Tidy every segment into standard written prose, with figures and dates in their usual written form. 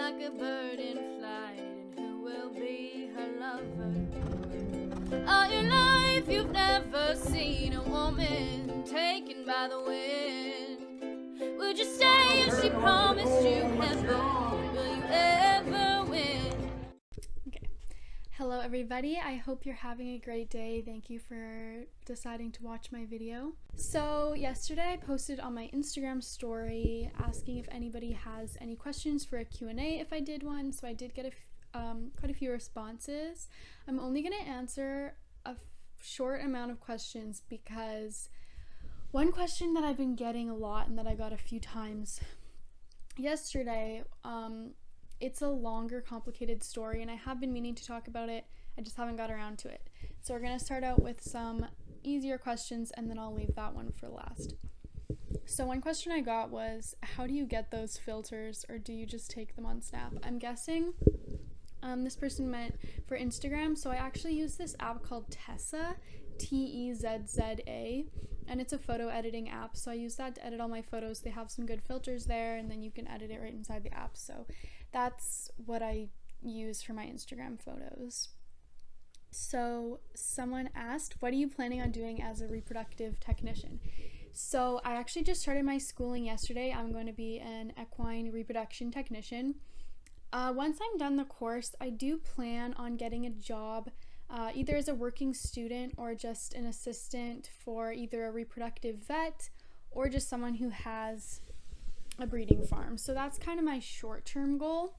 like a bird in flight, and who will be her lover? All your life you've never seen a woman taken by the wind. Would you stay if she promised you heaven? Will you ever win? Okay. Hello everybody, I hope you're having a great day. Thank you for deciding to watch my video. So yesterday I posted on my Instagram story asking if anybody has any questions for a Q&A if I did one, so I did get quite a few responses. I'm only going to answer a short amount of questions because one question that I've been getting a lot and that I got a few times yesterday, it's a longer, complicated story, and I have been meaning to talk about it. I just haven't got around to it. So we're going to start out with some easier questions, and then I'll leave that one for last. So one question I got was, how do you get those filters, or do you just take them on Snap? I'm guessing this person meant for Instagram, so I actually use this app called Tezza, T-E-Z-Z-A, and it's a photo editing app, so I use that to edit all my photos. They have some good filters there, and then you can edit it right inside the app, so that's what I use for my Instagram photos. So someone asked, what are you planning on doing as a reproductive technician? So I actually just started my schooling yesterday. I'm going to be an equine reproduction technician. Once I'm done the course, I do plan on getting a job either as a working student or just an assistant for either a reproductive vet or just someone who has a breeding farm. So that's kind of my short-term goal.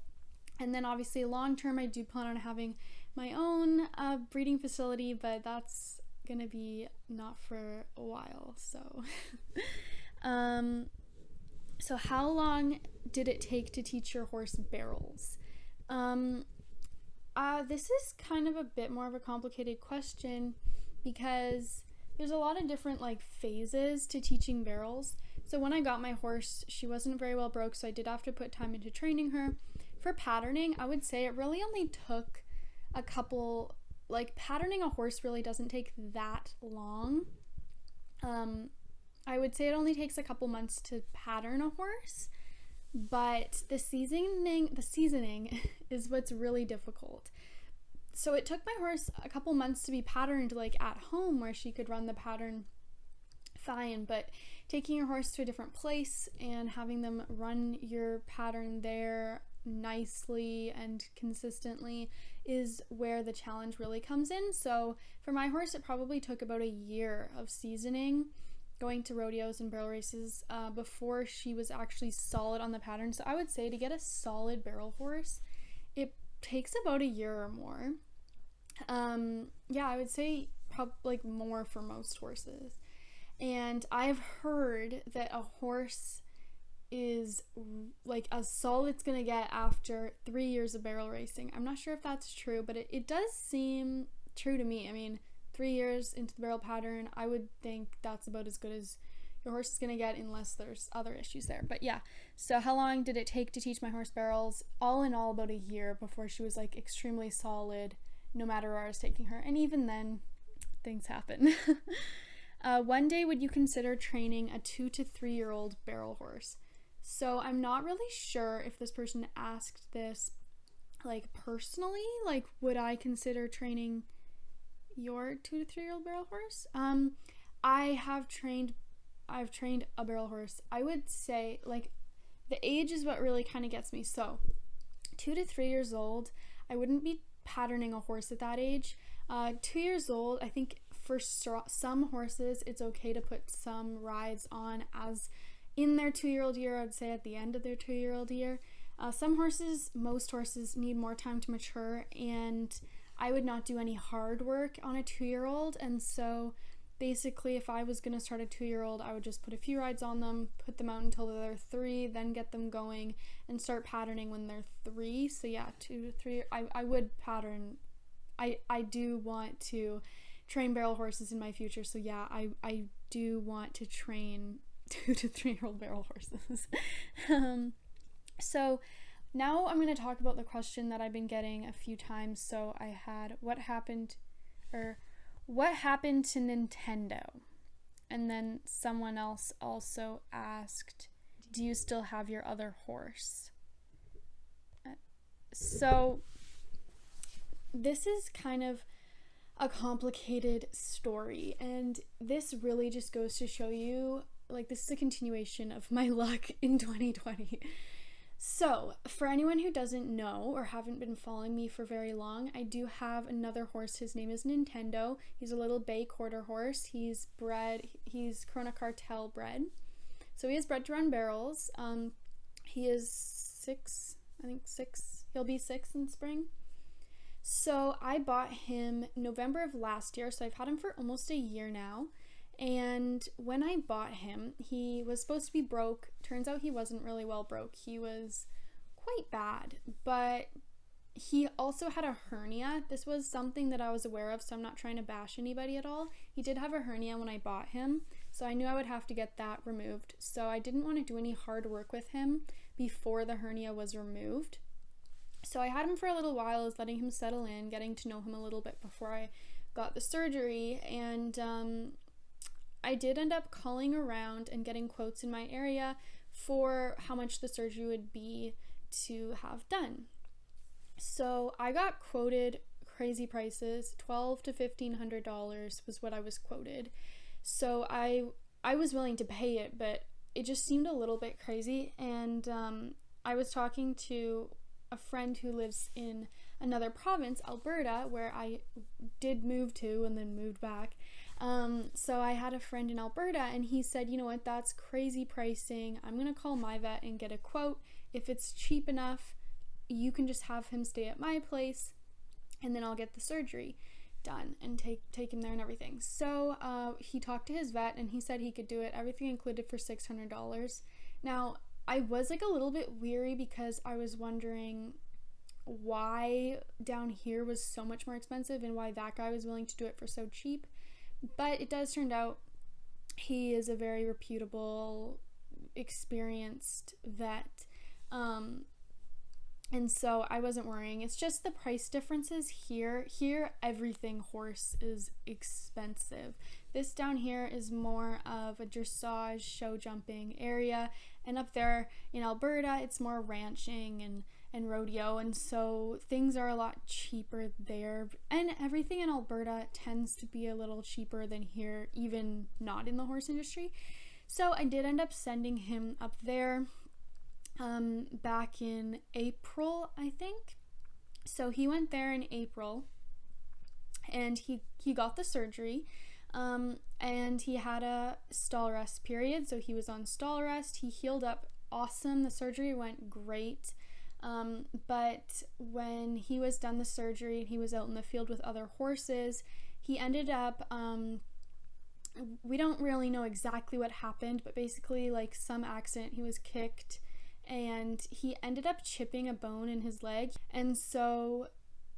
And then obviously long-term, I do plan on having my own breeding facility, but that's gonna be not for a while. So so how long did it take to teach your horse barrels? This is kind of a bit more of a complicated question because there's a lot of different phases to teaching barrels. So when I got my horse, she wasn't very well broke, so I did have to put time into training her. For patterning, I would say it really only took a couple, patterning a horse really doesn't take that long. I would say it only takes a couple months to pattern a horse, but the seasoning is what's really difficult. So it took my horse a couple months to be patterned at home where she could run the pattern fine, but taking your horse to a different place and having them run your pattern there nicely and consistently is where the challenge really comes in. So for my horse, it probably took about a year of seasoning, going to rodeos and barrel races before she was actually solid on the pattern. So I would say to get a solid barrel horse, it takes about a year or more. Yeah, I would say probably more for most horses. And I've heard that a horse is as solid it's gonna get after 3 years of barrel racing. I'm not sure if that's true, but it does seem true to me. I mean, 3 years into the barrel pattern, I would think that's about as good as your horse is gonna get unless there's other issues there. But yeah, so how long did it take to teach my horse barrels? All in all, about a year before she was extremely solid, no matter where I was taking her. And even then, things happen. One day, would you consider training a 2 to 3 year old barrel horse? So I'm not really sure if this person asked this personally, would I consider training your 2 to 3 year old barrel horse? I've trained a barrel horse. I would say the age is what really kind of gets me. So 2 to 3 years old, I wouldn't be patterning a horse at that age. 2 years old, I think for some horses it's okay to put some rides on as in their 2-year-old year. I'd say at the end of their 2-year-old year. Most horses need more time to mature, and I would not do any hard work on a 2-year-old. And so basically, if I was going to start a 2-year-old, I would just put a few rides on them, put them out until they're 3, then get them going and start patterning when they're 3. So yeah, 2 to 3, I would pattern. I do want to train barrel horses in my future. So yeah, I do want to train 2 to 3 year old barrel horses. So now I'm going to talk about the question that I've been getting a few times. So I had, what happened to Nintendo? And then someone else also asked, do you still have your other horse? So this is kind of a complicated story, and this really just goes to show you, like, this is a continuation of my luck in 2020. So, for anyone who doesn't know or haven't been following me for very long, I do have another horse. His name is Nintendo. He's a little bay quarter horse. He's Corona Cartel bred. So he is bred to run barrels. He is 6. He'll be 6 in spring. So I bought him November of last year, so I've had him for almost a year now. And when I bought him, he was supposed to be broke. Turns out he wasn't really well broke. He was quite bad, but he also had a hernia. This was something that I was aware of, so I'm not trying to bash anybody at all. He did have a hernia when I bought him, so I knew I would have to get that removed. So I didn't want to do any hard work with him before the hernia was removed. So I had him for a little while. I was letting him settle in, getting to know him a little bit before I got the surgery, and I did end up calling around and getting quotes in my area for how much the surgery would be to have done. So I got quoted crazy prices. $1,200 to $1,500 was what I was quoted. So I was willing to pay it, but it just seemed a little bit crazy. And I was talking to a friend who lives in another province, Alberta, where I did move to and then moved back. So I had a friend in Alberta, and he said, you know what, that's crazy pricing. I'm gonna call my vet and get a quote. If it's cheap enough, you can just have him stay at my place, and then I'll get the surgery done and take him there and everything. So he talked to his vet, and he said he could do it, everything included, for $600. Now, I was like a little bit weary because I was wondering why down here was so much more expensive and why that guy was willing to do it for so cheap. But it does turn out he is a very reputable, experienced vet. And so I wasn't worrying. It's just the price differences here. Here, everything horse is expensive. This down here is more of a dressage, show jumping area. And up there in Alberta, it's more ranching and rodeo. And so things are a lot cheaper there. And everything in Alberta tends to be a little cheaper than here, even not in the horse industry. So I did end up sending him up there back in April, I think. So he went there in April, and he got the surgery, and he had a stall rest period, so he was on stall rest. He healed up awesome. The surgery went great, but when he was done the surgery and he was out in the field with other horses, he ended up, we don't really know exactly what happened, but basically, like, some accident, he was kicked, and he ended up chipping a bone in his leg. And so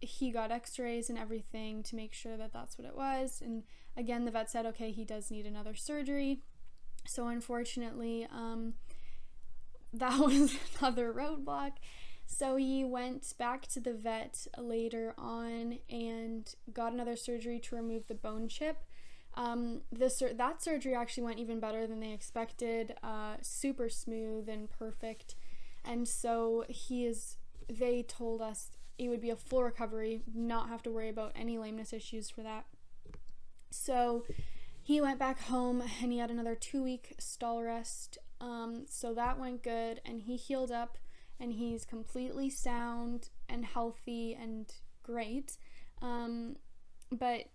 he got x-rays and everything to make sure that that's what it was. And again, the vet said, okay, he does need another surgery. So unfortunately, that was another roadblock. So he went back to the vet later on and got another surgery to remove the bone chip. That surgery actually went even better than they expected, super smooth and perfect. And so they told us it would be a full recovery, not have to worry about any lameness issues for that. So he went back home and he had another 2-week stall rest. So that went good, and he healed up, and he's completely sound and healthy and great. But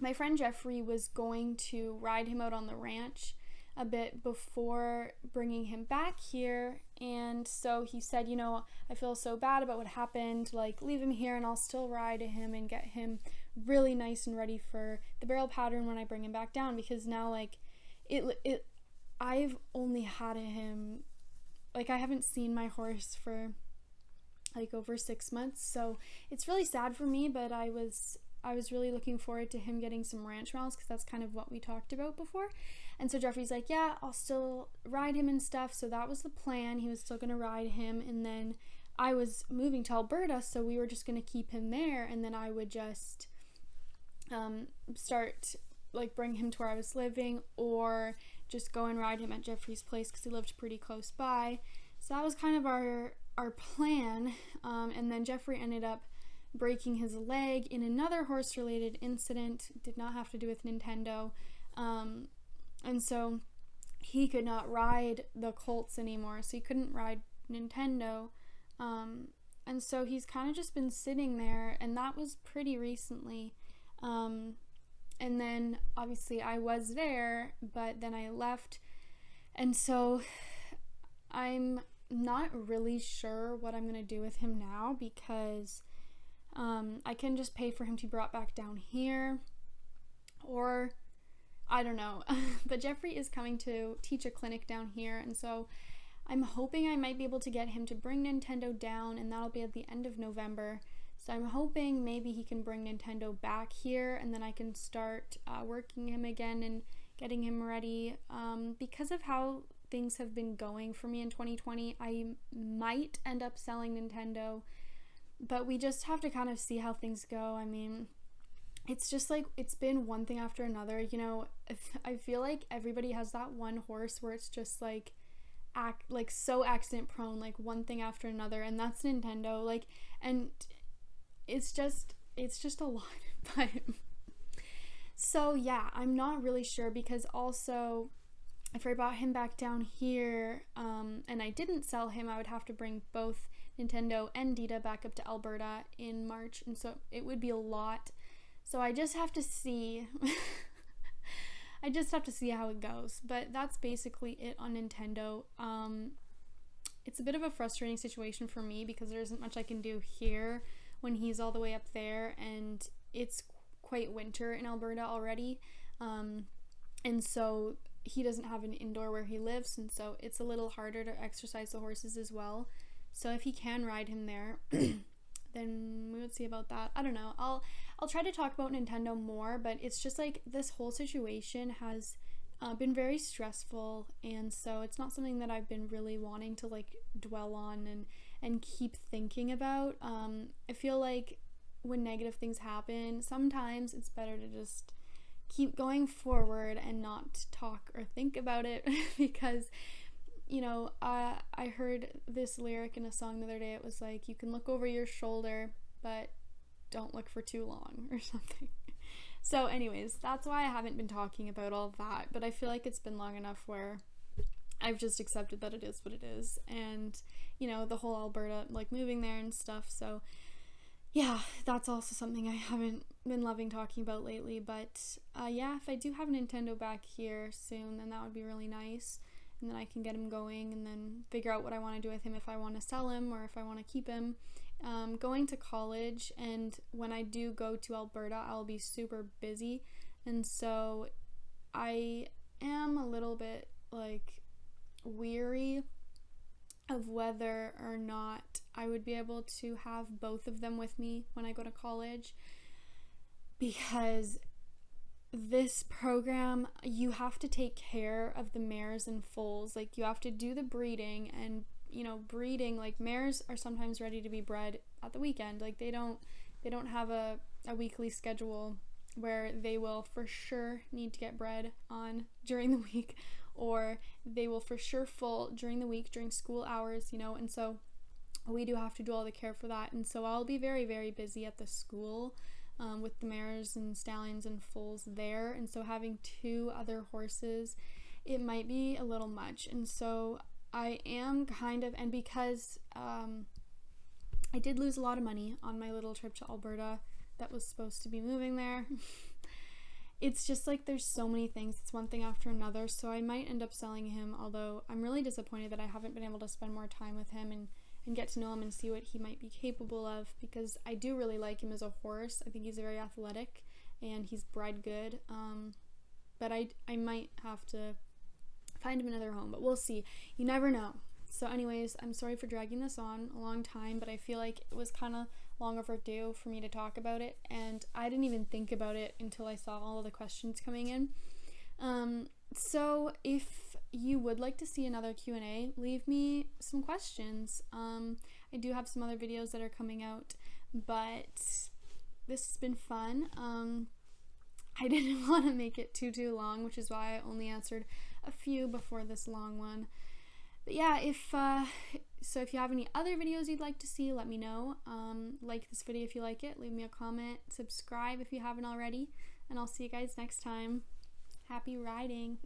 my friend Jeffrey was going to ride him out on the ranch a bit before bringing him back here, and so he said, you know, I feel so bad about what happened, like, leave him here and I'll still ride him and get him really nice and ready for the barrel pattern when I bring him back down, because now, like, I've only had him, like, I haven't seen my horse for like over 6 months, so it's really sad for me, but I was really looking forward to him getting some ranch miles, because that's kind of what we talked about before. And so Jeffrey's like, yeah, I'll still ride him and stuff. So that was the plan. He was still going to ride him. And then I was moving to Alberta, so we were just going to keep him there. And then I would just start, like, bring him to where I was living, or just go and ride him at Jeffrey's place, because he lived pretty close by. So that was kind of our our plan. And then Jeffrey ended up breaking his leg in another horse-related incident. Did not have to do with Nintendo. And so he could not ride the colts anymore. So he couldn't ride Nintendo. And so he's kind of just been sitting there, and that was pretty recently. And then obviously I was there, but then I left. And so I'm not really sure what I'm going to do with him now, because I can just pay for him to be brought back down here, or I don't know. But Jeffrey is coming to teach a clinic down here, and so I'm hoping I might be able to get him to bring Nintendo down, and that'll be at the end of November. So I'm hoping maybe he can bring Nintendo back here, and then I can start working him again and getting him ready. Because of how things have been going for me in 2020, I might end up selling Nintendo, but we just have to kind of see how things go. I mean, it's just like, it's been one thing after another, you know. I feel like everybody has that one horse where it's just like so accident prone, like one thing after another, and that's Nintendo. Like, and it's just a lot. But so yeah, I'm not really sure, because also if I brought him back down here and I didn't sell him, I would have to bring both Nintendo and Dita back up to Alberta in March, and so it would be a lot. So I just have to see. I just have to see how it goes. But that's basically it on Nintendo. It's a bit of a frustrating situation for me, because there isn't much I can do here when he's all the way up there, and it's quite winter in Alberta already. And so he doesn't have an indoor where he lives, and so it's a little harder to exercise the horses as well. So if he can ride him there, then we would see about that. I don't know. I'll try to talk about Nintendo more, but it's just like this whole situation has been very stressful, and so it's not something that I've been really wanting to like dwell on and keep thinking about. I feel like when negative things happen, sometimes it's better to just keep going forward and not talk or think about it, because you know, I heard this lyric in a song the other day. It was like, you can look over your shoulder, but don't look for too long, or something. So anyways, that's why I haven't been talking about all of that, but I feel like it's been long enough where I've just accepted that it is what it is, and you know, the whole Alberta, like moving there and stuff. So yeah, that's also something I haven't been loving talking about lately. But yeah, if I do have Nintendo back here soon, then that would be really nice. And then I can get him going and then figure out what I want to do with him, if I want to sell him or if I want to keep him. Going to college, and when I do go to Alberta, I'll be super busy. And so I am a little bit like weary of whether or not I would be able to have both of them with me when I go to college, because this program, you have to take care of the mares and foals. Like, you have to do the breeding, and you know, breeding, like, mares are sometimes ready to be bred at the weekend. Like, they don't have a weekly schedule where they will for sure need to get bred on during the week, or they will for sure foal during the week during school hours, you know. And so we do have to do all the care for that, and so I'll be very, very busy at the school with the mares and stallions and foals there. And so having two other horses, it might be a little much. And so I am kind of, and because I did lose a lot of money on my little trip to Alberta that was supposed to be moving there, it's just like there's so many things, it's one thing after another. So I might end up selling him, although I'm really disappointed that I haven't been able to spend more time with him and get to know him and see what he might be capable of, because I do really like him as a horse. I think he's very athletic and he's bred good, but I might have to find him another home, but we'll see. You never know. So anyways, I'm sorry for dragging this on a long time, but I feel like it was kind of long overdue for me to talk about it, and I didn't even think about it until I saw all of the questions coming in. So if you would like to see another Q&A, leave me some questions. I do have some other videos that are coming out, but this has been fun. I didn't want to make it too long, which is why I only answered a few before this long one. But yeah, if So if you have any other videos you'd like to see, let me know. Like this video if you like it, leave me a comment, subscribe if you haven't already, and I'll see you guys next time. Happy riding.